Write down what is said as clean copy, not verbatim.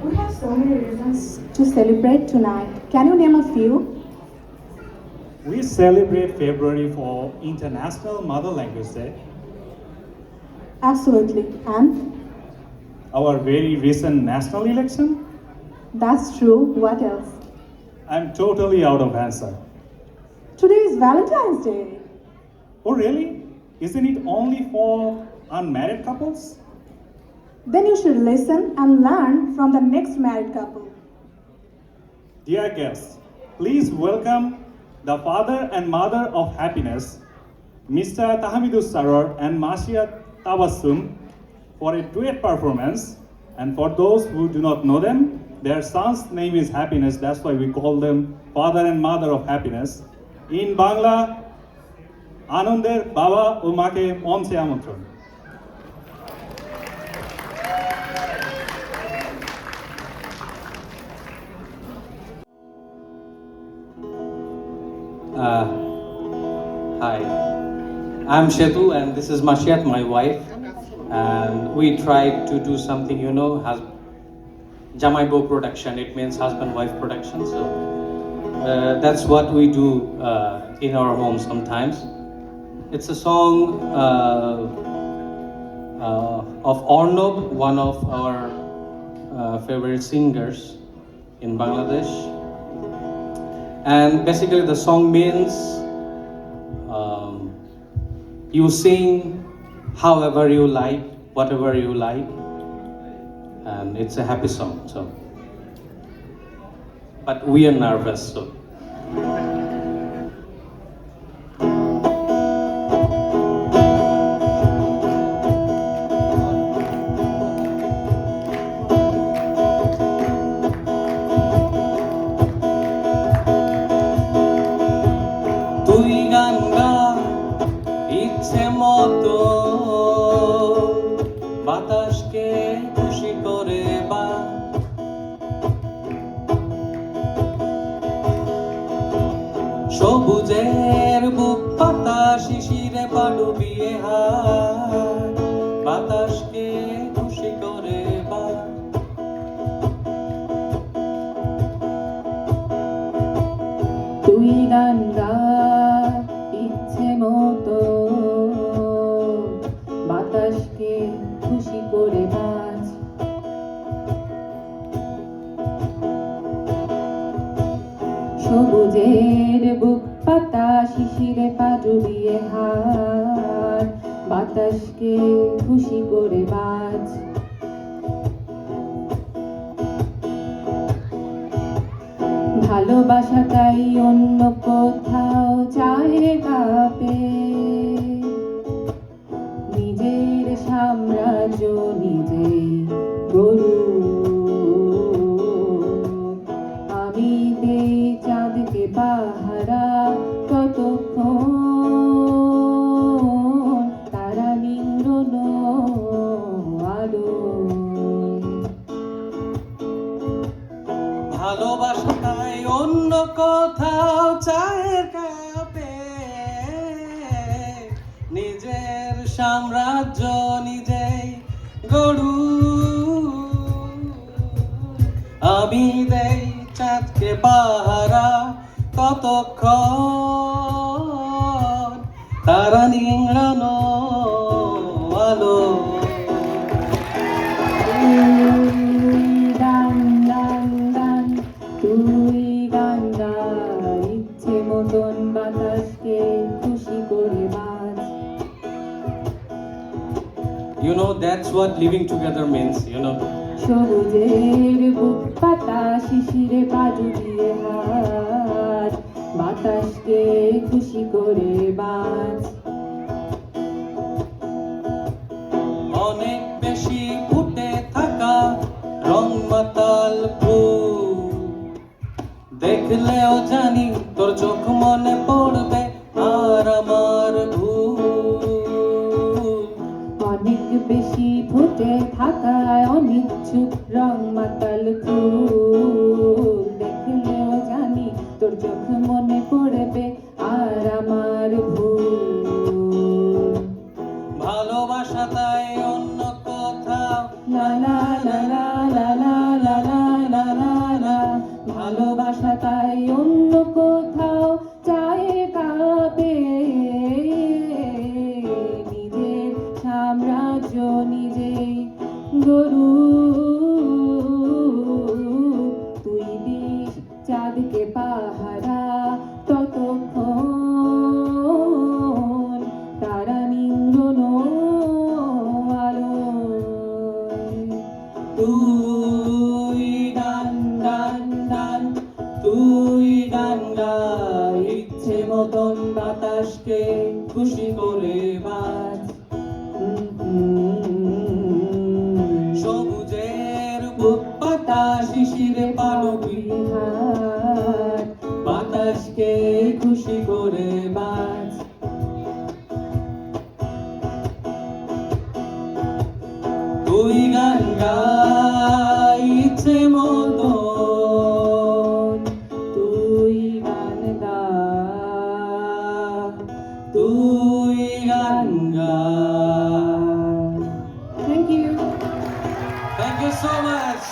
We have so many reasons to celebrate tonight. Can you name a few? We celebrate February for International Mother Language Day. Absolutely. And Our very recent national election. that's true. What else? I'm totally out of answer. Today is Valentine's Day. Oh, really? Isn't it only for unmarried couples? Then you should listen and learn from the next married couple. Dear guests, please welcome the father and mother of happiness, Mr. Tahamidus Saror and Mashiat Tabassum, for a duet performance. And for those who do not know them, their son's name is Happiness. That's why we call them father and mother of happiness. In Bangla, Anonder Baba ও মাকে মঞ্চে আমন্ত্রণ। Hi, I'm Shetu and this is Mashiat, my wife. And we tried to do something, Jamai Bo production. It means husband-wife production. So that's what we do in our home sometimes. It's a song of Arnob, one of our favorite singers in Bangladesh. And basically the song means you sing however you like, whatever you like, and it's a happy song. So, but we are nervous, so. তুই গান গা ইচ্ছে মতো বাতাসকে খুশি করে বা সবুজের বুক পাতা শিশিরে পা ডুবিয়ে হায় বাতাসকে খুশি করে বা তুই গান গা ইচ্ছে মতো বাতাসকে খুশি করে বাজ সবুজের বুক পাতা শিশিরে পা ডুবিয়ে হার বাতাসকে খুশি করে বাজ ভালোবাসা তাই অন্য কোথাও চায় কাপে নিজের সাম্রাজ্য নিজেই গরু আমি দেই চাঁদকে পাহারা ততক্ষণ তারা নিংড়ন আলো ভালোবাসা তাই অন্য কোথাও চায়ের কাপে নিজের সাম্রাজ্য নিজেই গড়ু আমি দেই চাঁদকে পাহারা ততক্ষণ তারা নিংড়ানো আলো গান গান গান তুই গান গা ইচ্ছে মতন বাতাসকে খুশি করে বাজ That's what living together means, সবুজের বুক পাতা শিশিরে পা ডুবিয়ে হাত বাতাসকে খুশি করে বাজ অনেক বেশি ফুটে থাকা রং মাতাল ফুল দেখলেও জানি তোর চোখ মনে পড়বে আর আমার ভুল অনেক বেশি ফুটে থাকায় অনিচ্ছুক রং মাতাল ফুল দেখলেও জানি তোর চোখ মনে পড়বে আর আমার ভুল ভালোবাসা তাই অন্য কোথাও লা লা লা লা লা লা লা লা শিশিরে পালকি হাত বাতাসকে খুশি করে বাজ তুই গান গাই ইচ্ছে মতো তুই গান গা তুই গান গা Thank you. Thank you so much.